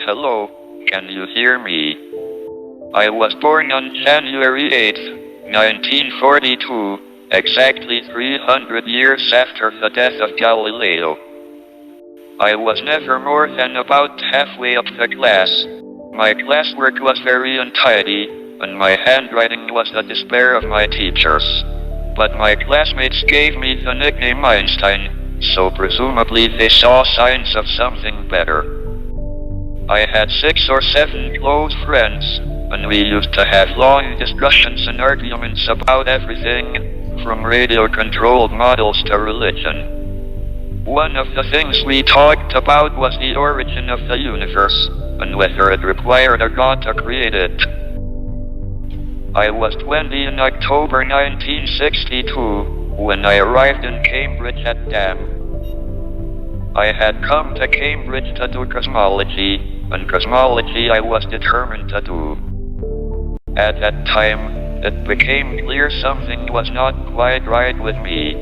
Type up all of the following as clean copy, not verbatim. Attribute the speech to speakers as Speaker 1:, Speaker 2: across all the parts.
Speaker 1: Hello, can you hear me? I was born on January 8, 1942, exactly 300 years after the death of Galileo. I was never more than about halfway up the class. My classwork was very untidy, and my handwriting was the despair of my teachers. But my classmates gave me the nickname Einstein, so presumably they saw signs of something better. I had 6 or 7 close friends, and we used to have long discussions and arguments about everything, from radio-controlled models to religion. One of the things we talked about was the origin of the universe, and whether it required a god to create it. I was 20 in October 1962, when I arrived in Cambridge at DAM. I had come to Cambridge to do cosmology, and cosmology I was determined to do. At that time, it became clear something was not quite right with me.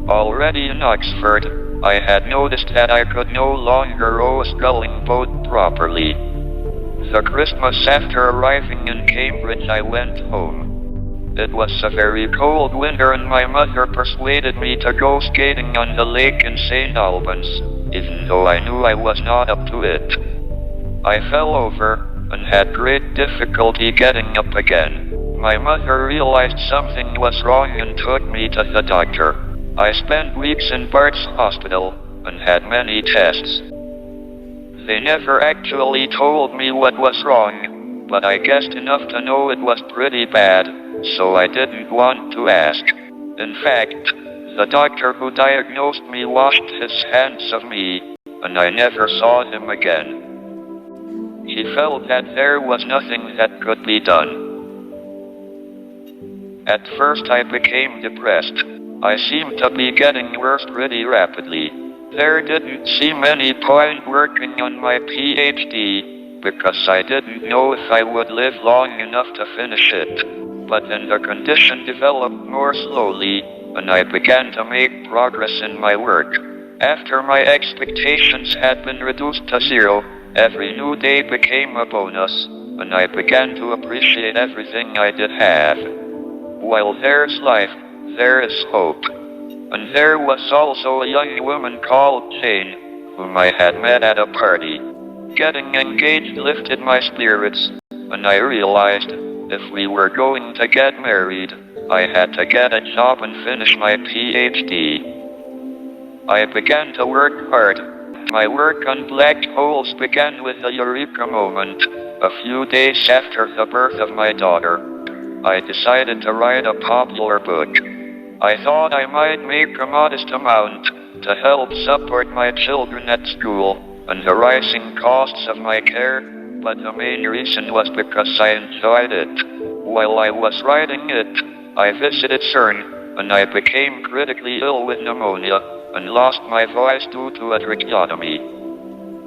Speaker 1: Already in Oxford, I had noticed that I could no longer row a sculling boat properly. The Christmas after arriving in Cambridge, I went home. It was a very cold winter, and my mother persuaded me to go skating on the lake in St. Albans, even though I knew I was not up to it. I fell over and had great difficulty getting up again. My mother realized something was wrong and took me to the doctor. I spent weeks in Bart's hospital and had many tests. They never actually told me what was wrong, but I guessed enough to know it was pretty bad, so I didn't want to ask. In fact, the doctor who diagnosed me washed his hands of me, and I never saw him again. He felt that there was nothing that could be done. At first I became depressed. I seemed to be getting worse pretty rapidly. There didn't seem any point working on my PhD, because I didn't know if I would live long enough to finish it. But then the condition developed more slowly, and I began to make progress in my work. After my expectations had been reduced to 0, every new day became a bonus, and I began to appreciate everything I did have. While there's life, there is hope. And there was also a young woman called Jane, whom I had met at a party. Getting engaged lifted my spirits, and I realized, if we were going to get married, I had to get a job and finish my PhD. I began to work hard. My work on black holes began with a eureka moment. A few days after the birth of my daughter, I decided to write a popular book. I thought I might make a modest amount to help support my children at school and the rising costs of my care, but the main reason was because I enjoyed it. While I was writing it, I visited CERN, and I became critically ill with pneumonia and lost my voice due to a tracheotomy.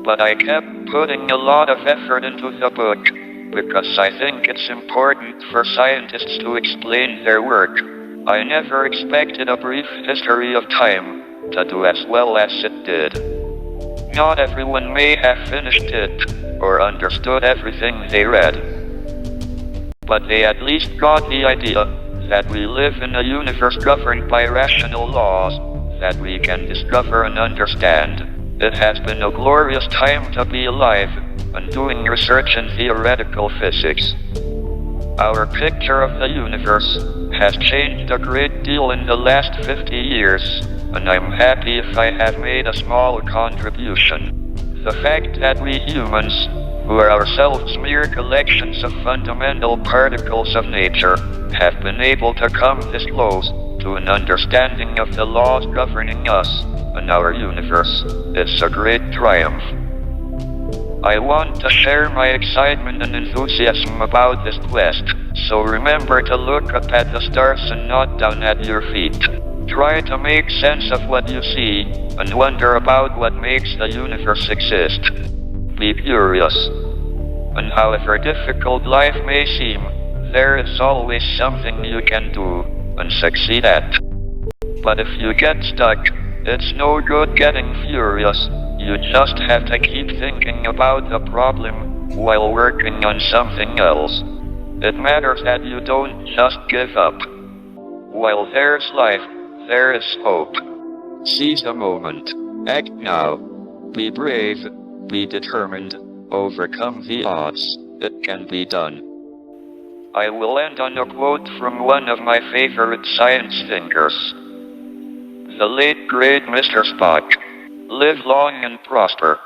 Speaker 1: But I kept putting a lot of effort into the book, because I think it's important for scientists to explain their work. I never expected a brief history of time to do as well as it did. Not everyone may have finished it, or understood everything they read. But they at least got the idea that we live in a universe governed by rational laws that we can discover and understand. It has been a glorious time to be alive and doing research in theoretical physics. Our picture of the universe has changed a great deal in the last 50 years, and I'm happy if I have made a small contribution. The fact that we humans, who are ourselves mere collections of fundamental particles of nature, have been able to come this close to an understanding of the laws governing us and our universe is a great triumph. I want to share my excitement and enthusiasm about this quest, so remember to look up at the stars and not down at your feet. Try to make sense of what you see, and wonder about what makes the universe exist. Be curious. And however difficult life may seem, there is always something you can do, and succeed at. But if you get stuck, it's no good getting furious. You just have to keep thinking about the problem while working on something else. It matters that you don't just give up. While there's life, there is hope. Seize the moment. Act now. Be brave. Be determined. Overcome the odds. It can be done. I will end on a quote from one of my favorite science thinkers. The late great Mr. Spock. Live long and prosper.